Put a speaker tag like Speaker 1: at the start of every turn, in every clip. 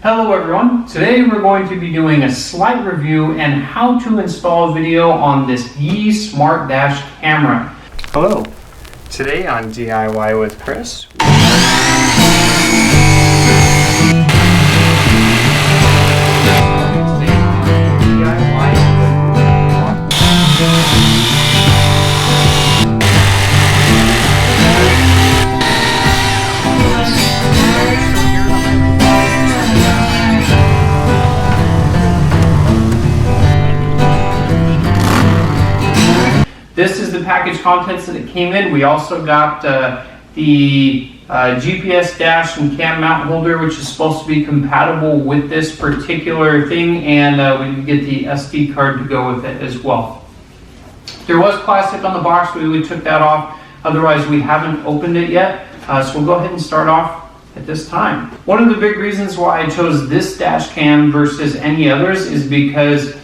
Speaker 1: Hello everyone, today we're going to be doing a slight review and how to install video on this Yi Smart Dash camera.
Speaker 2: Hello, today on DIY with Chris.
Speaker 1: This is the package contents that it came in. We also got the GPS dash and cam mount holder, which is supposed to be compatible with this particular thing, and we can get the SD card to go with it as well. There was plastic on the box, we took that off. Otherwise, we haven't opened it yet, so we'll go ahead and start off at this time. One of the big reasons why I chose this dash cam versus any others is because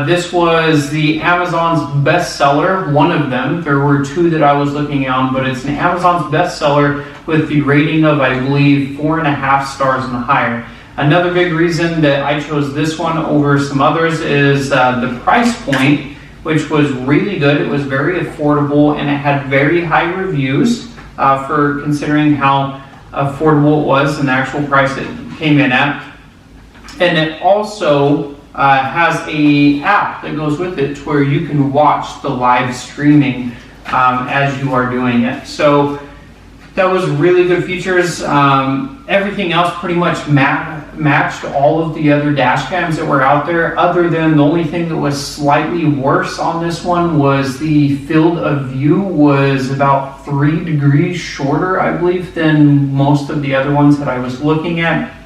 Speaker 1: this was the Amazon's bestseller, one of them. There were two that I was looking on, but it's an Amazon's bestseller with the rating of, I believe, 4.5 stars and higher. Another big reason that I chose this one over some others is the price point, which was really good. It was very affordable and it had very high reviews for considering how affordable it was and the actual price it came in at. And it also has a app that goes with it to where you can watch the live streaming as you are doing it. So that was really good features. Everything else pretty much matched all of the other dash cams that were out there, other than the only thing that was slightly worse on this one was the field of view was about 3 degrees shorter, I believe, than most of the other ones that I was looking at.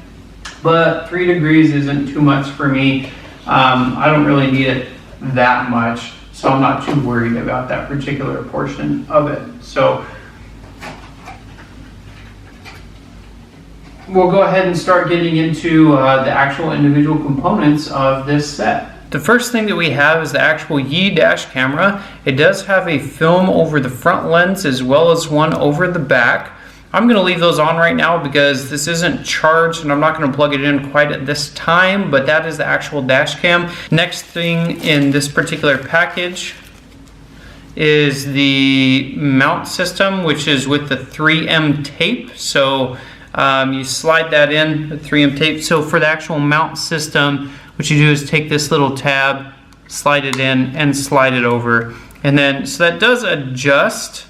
Speaker 1: But 3 degrees isn't too much for me. I don't really need it that much, so I'm not too worried about that particular portion of it. So we'll go ahead and start getting into the actual individual components of this set. The first thing that we have is the actual Yi dash camera. It does have a film over the front lens as well as one over the back. I'm going to leave those on right now because this isn't charged and I'm not going to plug it in quite at this time, but that is the actual dash cam. Next thing in this particular package is the mount system, which is with the 3M tape. So you slide that in, the 3M tape. So for the actual mount system, what you do is take this little tab, slide it in, and slide it over. And then, so that does adjust.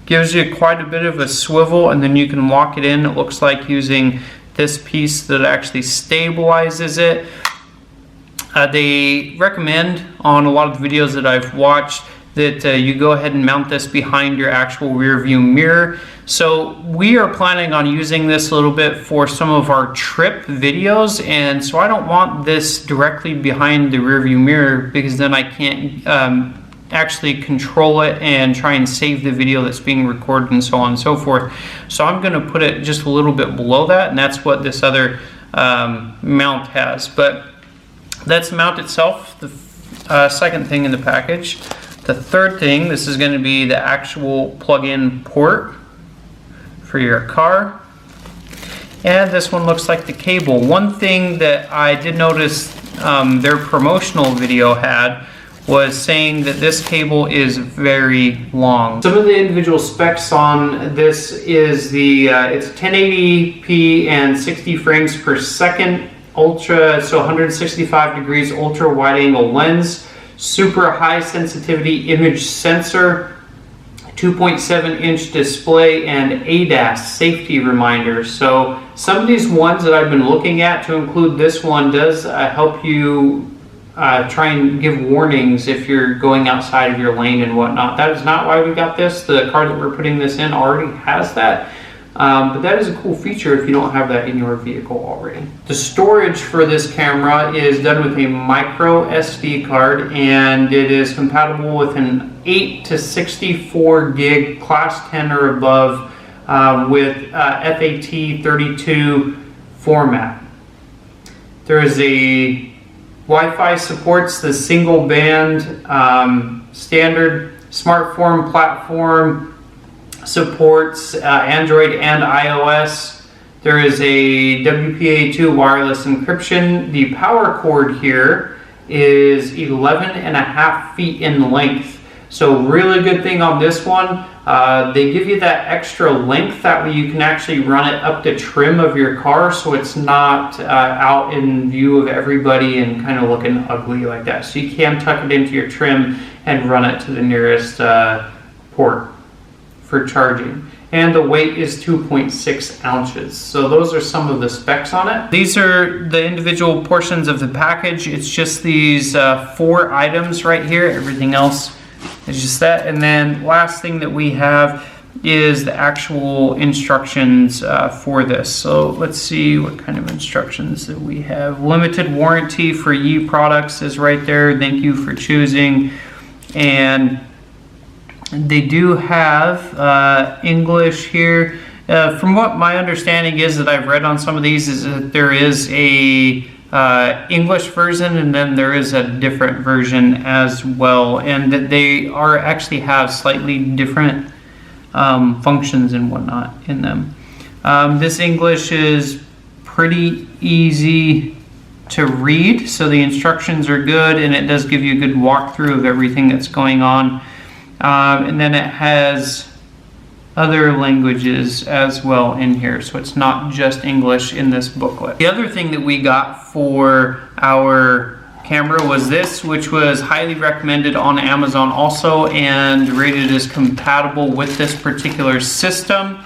Speaker 1: Gives you quite a bit of a swivel, and then you can lock it in. It looks like using this piece that actually stabilizes it. They recommend on a lot of the videos that I've watched that you go ahead and mount this behind your actual rear view mirror. So we are planning on using this a little bit for some of our trip videos, and so I don't want this directly behind the rear view mirror because then I can't actually control it and try and save the video that's being recorded and so on and so forth. So I'm going to put it just a little bit below that, and that's what this other mount has. But that's the mount itself, the second thing in the package. The third thing, this is going to be the actual plug-in port for your car. And this one looks like the cable. One thing that I did notice their promotional video had was saying that this cable is very long. Some of the individual specs on this is the it's 1080p and 60 frames per second, ultra, so 165 degrees ultra wide angle lens, super high sensitivity image sensor, 2.7 inch display, and ADAS safety reminder. So some of these ones that I've been looking at, to include this one, does help you try and give warnings if you're going outside of your lane and whatnot. That is not why we got this. The car that we're putting this in already has that. But that is a cool feature if you don't have that in your vehicle already. The storage for this camera is done with a micro SD card, and it is compatible with an 8 to 64 gig class 10 or above with FAT32 format. There is a Wi-Fi supports the single band standard smartphone platform, supports Android and iOS. There is a WPA2 wireless encryption. The power cord here is 11.5 feet in length. So really good thing on this one. They give you that extra length, that way you can actually run it up the trim of your car so it's not out in view of everybody and kind of looking ugly like that. So you can tuck it into your trim and run it to the nearest port for charging. And the weight is 2.6 ounces. So those are some of the specs on it. These are the individual portions of the package. It's just these 4 items right here. Everything else is just that. And then last thing that we have is the actual instructions for this. So let's see what kind of instructions that we have. Limited warranty for Yi products is right there. Thank you for choosing. And they do have English here. From what my understanding is that I've read on some of these is that there is a English version and then there is a different version as well, and that they are actually have slightly different functions and whatnot in them. This English is pretty easy to read, so the instructions are good and it does give you a good walkthrough of everything that's going on. And then it has other languages as well in here, so it's not just English in this booklet. The other thing that we got for our camera was this, which was highly recommended on Amazon also and rated as compatible with this particular system.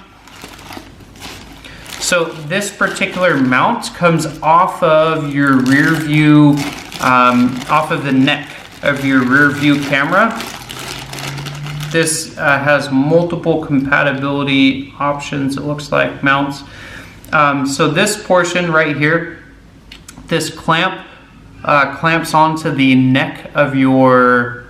Speaker 1: So this particular mount comes off of your rear view, off of the neck of your rear view camera. This has multiple compatibility options, it looks like, mounts. So this portion right here, this clamp clamps onto the neck of your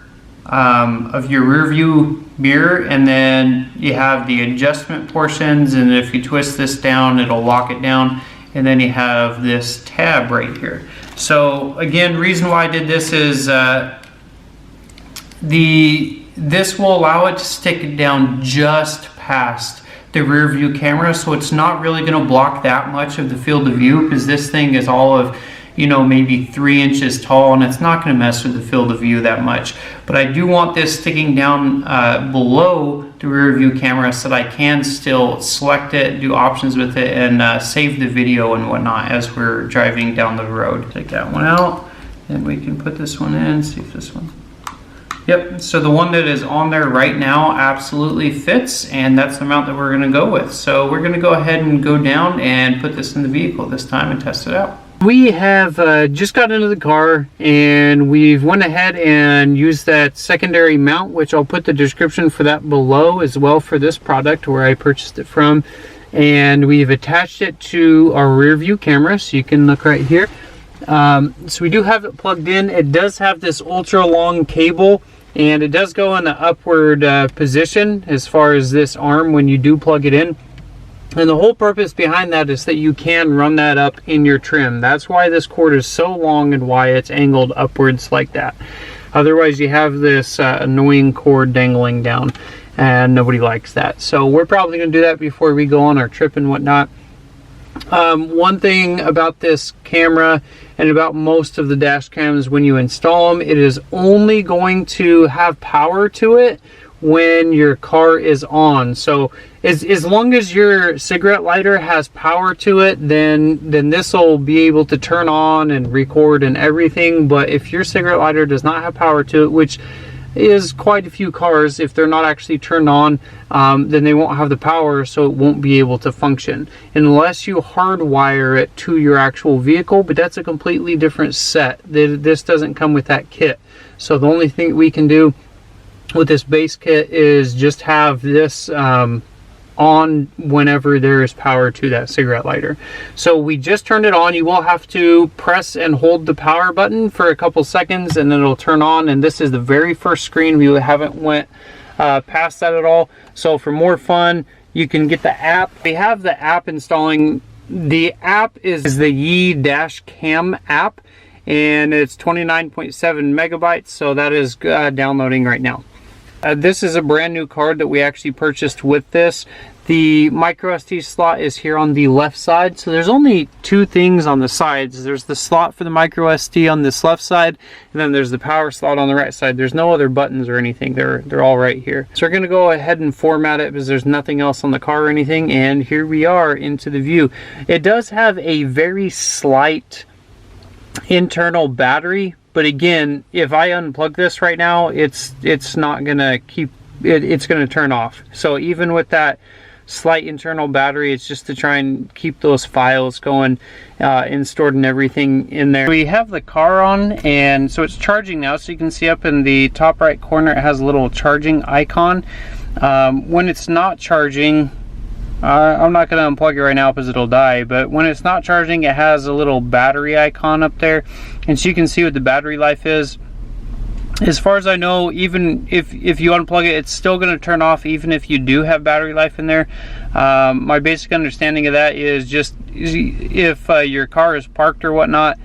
Speaker 1: rear view mirror, and then you have the adjustment portions, and if you twist this down it'll lock it down, and then you have this tab right here. So again, reason why I did this is this will allow it to stick down just past the rear view camera, so it's not really going to block that much of the field of view, because this thing is all of, you know, maybe 3 inches tall, and it's not going to mess with the field of view that much. But I do want this sticking down below the rear view camera so that I can still select it, do options with it, and save the video and whatnot as we're driving down the road. Take that one out, and we can put this one in, see if this one. Yep, so the one that is on there right now absolutely fits, and that's the mount that we're going to go with. So we're going to go ahead and go down and put this in the vehicle this time and test it out. We have just got into the car, and we've went ahead and used that secondary mount, which I'll put the description for that below as well for this product where I purchased it from. And we've attached it to our rear view camera, so you can look right here. So we do have it plugged in. It does have this ultra long cable, and it does go in the upward position as far as this arm when you do plug it in. And the whole purpose behind that is that you can run that up in your trim. That's why this cord is so long and why it's angled upwards like that. Otherwise you have this annoying cord dangling down, and nobody likes that. So we're probably going to do that before we go on our trip and whatnot. One thing about this camera and about most of the dash cams, when you install them, it is only going to have power to it when your car is on. So as long as your cigarette lighter has power to it, then this will be able to turn on and record and everything. But if your cigarette lighter does not have power to it, which is quite a few cars, if they're not actually turned on, then they won't have the power, so it won't be able to function unless you hardwire it to your actual vehicle. But that's a completely different set. This doesn't come with that kit. So the only thing we can do with this base kit is just have this on whenever there is power to that cigarette lighter. So we just turned it on. You will have to press and hold the power button for a couple seconds, and then it'll turn on. And this is the very first screen. We haven't went past that at all. So for more fun, you can get the app. We have the app installing. The app is the Yi Dash Cam app, and it's 29.7 megabytes. So that is downloading right now. This is a brand new card that we actually purchased with this. The micro SD slot is here on the left side. So there's only two things on the sides. There's the slot for the micro SD on this left side, and then there's the power slot on the right side. There's no other buttons or anything. They're all right here. So we're going to go ahead and format it because there's nothing else on the car or anything. And here we are into the view. It does have a very slight internal battery, but again, if I unplug this right now, it's not going to keep it. It's going to turn off. So even with that slight internal battery, it's just to try and keep those files going and stored and everything in there. We have the car on, and so it's charging now. So you can see up in the top right corner, it has a little charging icon. When it's not charging, I'm not going to unplug it right now because it'll die, but when it's not charging, it has a little battery icon up there, and so you can see what the battery life is. As far as I know, even if you unplug it, it's still going to turn off even if you do have battery life in there. My basic understanding of that is just if your car is parked or whatnot,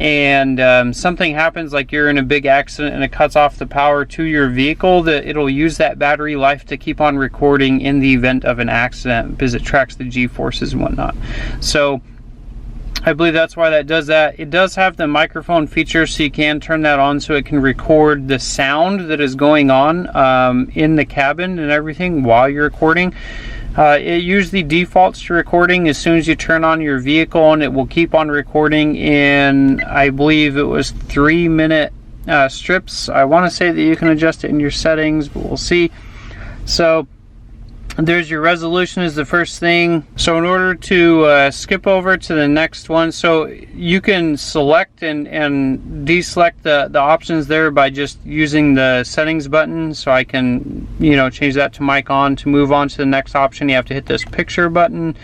Speaker 1: and something happens, like you're in a big accident and it cuts off the power to your vehicle, that it'll use that battery life to keep on recording in the event of an accident because it tracks the G-forces and whatnot. So I believe that's why that does that. It does have the microphone feature, so you can turn that on so it can record the sound that is going on in the cabin and everything while you're recording. It usually defaults to recording as soon as you turn on your vehicle, and it will keep on recording in, I believe it was 3-minute strips. I want to say that you can adjust it in your settings, but we'll see. So there's your resolution is the first thing. So in order to skip over to the next one, so you can select and deselect the options there by just using the settings button. So I can, change that to mic on. To move on to the next option, you have to hit this picture button.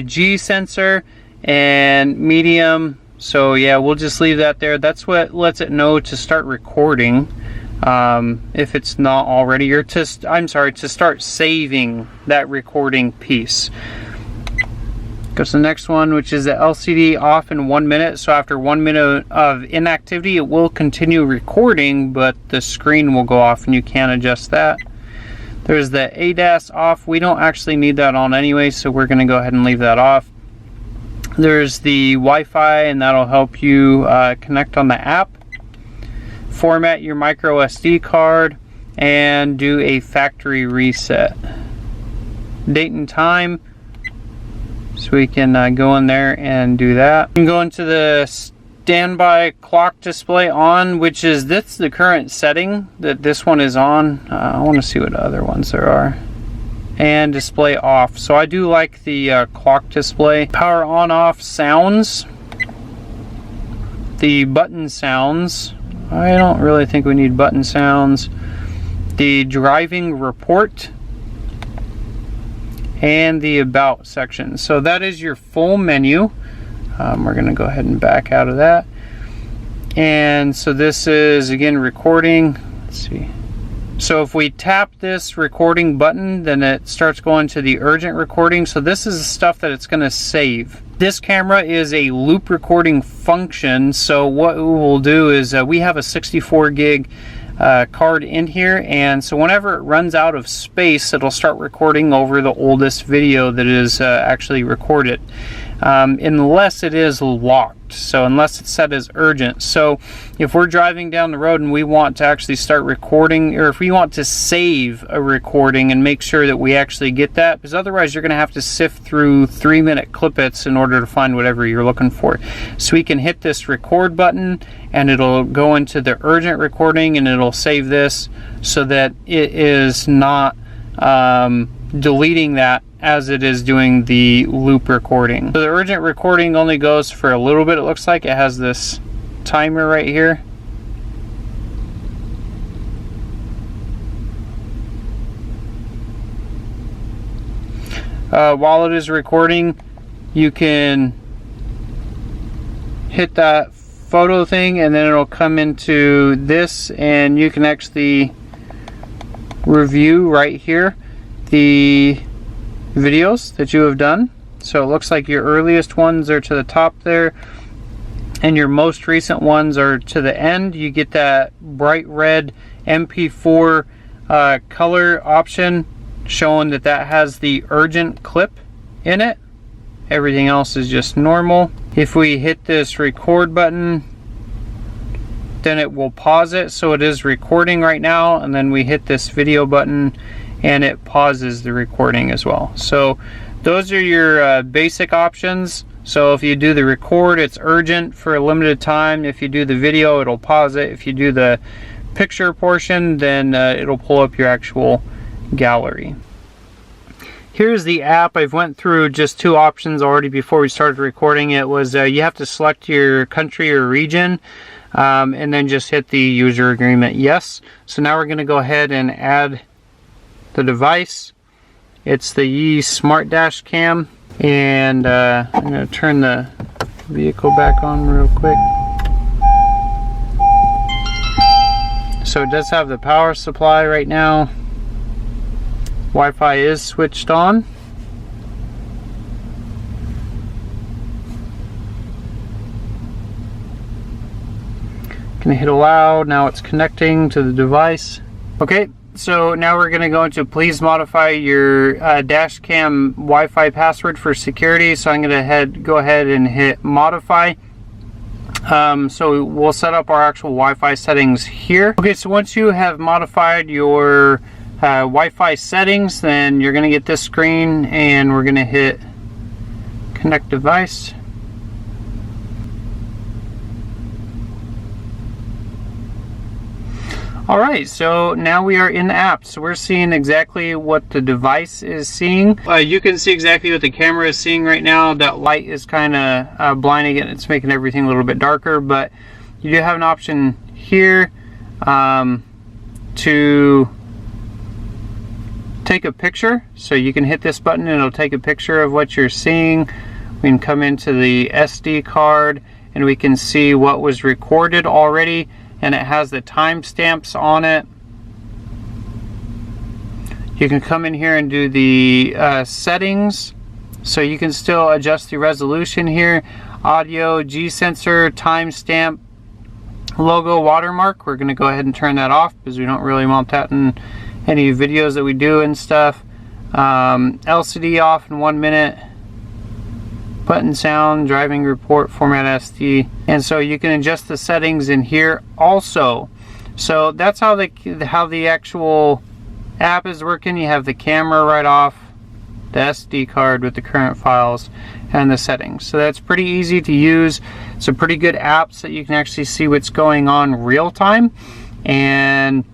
Speaker 1: G sensor and medium. So yeah, we'll just leave that there. That's what lets it know to start recording. If it's not already, or to start saving that recording piece. Go to the next one, which is the LCD off in 1 minute. So after 1 minute of inactivity, it will continue recording, but the screen will go off, and you can adjust that. There's the ADAS off. We don't actually need that on anyway, so we're going to go ahead and leave that off. There's the Wi-Fi, and that'll help you connect on the app. Format your micro SD card and do a factory reset. Date and time, so we can go in there and do that. You can go into the standby clock display on, which is that's the current setting that this one is on. I want to see what other ones there are. And display off. So I do like the clock display. Power on off sounds. The button sounds. I don't really think we need button sounds. The driving report and the about section. So that is your full menu. We're going to go ahead and back out of that. And so this is again recording. Let's see. So if we tap this recording button, then it starts going to the urgent recording. So this is the stuff that it's going to save. This camera is a loop recording function. So what we will do is we have a 64 gig card in here, and so whenever it runs out of space, it'll start recording over the oldest video that is actually recorded, unless it is locked. So unless it's set as urgent. So if we're driving down the road and we want to actually start recording, or if we want to save a recording and make sure that we actually get that, because otherwise you're going to have to sift through 3-minute clippets in order to find whatever you're looking for. So we can hit this record button and it'll go into the urgent recording, and it'll save this so that it is not deleting that as it is doing the loop recording. So the urgent recording only goes for a little bit. It looks like it has this timer right here. While it is recording, you can hit that photo thing, and then it'll come into this, and you can actually review right here the videos that you have done. So it looks like your earliest ones are to the top there, and your most recent ones are to the end. You get that bright red MP4 color option showing that that has the urgent clip in it. Everything else is just normal. If we hit this record button, then it will pause it, so it is recording right now, and then we hit this video button and it pauses the recording as well. So those are your basic options. So if you do the record, it's urgent for a limited time. If you do the video, it'll pause it. If you do the picture portion, then it'll pull up your actual gallery. Here's the app. I've went through just two options already before we started recording. It was you have to select your country or region, and then just hit the user agreement yes. So now we're going to go ahead and add the device. It's the Yi Smart Dash Cam, and I'm going to turn the vehicle back on real quick. So it does have the power supply right now. Wi-Fi is switched on. Gonna hit allow. Now it's connecting to the device. Okay, so now we're gonna go into please modify your dash cam Wi-Fi password for security. So I'm gonna go ahead and hit modify. So we'll set up our actual Wi-Fi settings here. Okay, so once you have modified your Wi-Fi settings, then you're going to get this screen, and we're going to hit connect device. Alright, so now we are in the app. So we're seeing exactly what the device is seeing. You can see exactly what the camera is seeing right now. That light is kind of blinding it. It's making everything a little bit darker, but you do have an option here to take a picture. So you can hit this button and it'll take a picture of what you're seeing. We can come into the SD card and we can see what was recorded already, and it has the timestamps on it. You can come in here and do the settings, so you can still adjust the resolution here. Audio, G sensor, timestamp, logo, watermark. We're going to go ahead and turn that off because we don't really want that in any videos that we do and stuff. LCD off in 1 minute. Button sound, driving report, format SD, and so you can adjust the settings in here also. So that's how the actual app is working. You have the camera right off, the SD card with the current files, and the settings. So that's pretty easy to use. It's a pretty good app so that you can actually see what's going on real time, and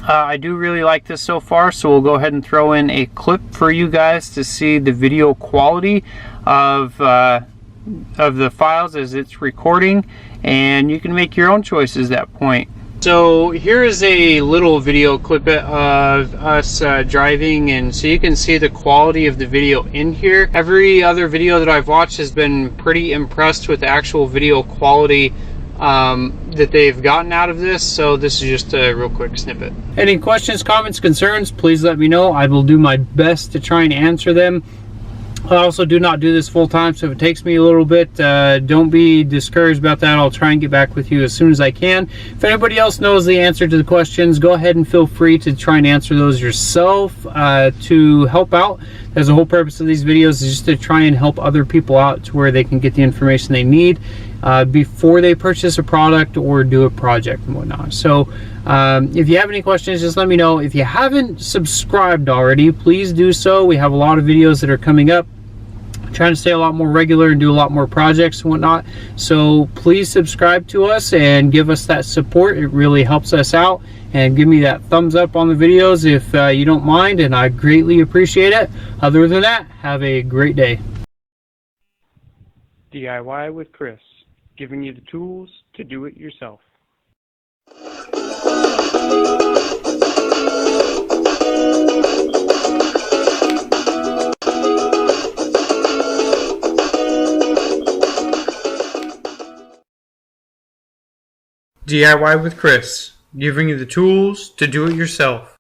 Speaker 1: I do really like this so far, so we'll go ahead and throw in a clip for you guys to see the video quality of the files as it's recording, and you can make your own choices at that point. So here is a little video clip of us driving, and so you can see the quality of the video in here. Every other video that I've watched has been pretty impressed with the actual video quality that they've gotten out of this, so this is just a real quick snippet. Any questions, comments, concerns, please let me know. I will do my best to try and answer them. I also do not do this full time, so if it takes me a little bit, don't be discouraged about that. I'll try and get back with you as soon as I can. If anybody else knows the answer to the questions, go ahead and feel free to try and answer those yourself to help out. That's the whole purpose of these videos, is just to try and help other people out to where they can get the information they need before they purchase a product or do a project and whatnot. So if you have any questions, just let me know. If you haven't subscribed already, please do so. We have a lot of videos that are coming up. I'm trying to stay a lot more regular and do a lot more projects and whatnot. So please subscribe to us and give us that support. It really helps us out. And give me that thumbs up on the videos if you don't mind, and I greatly appreciate it. Other than that, have a great day. DIY with Chris, giving you the tools to do it yourself. DIY with Chris, giving you the tools to do it yourself.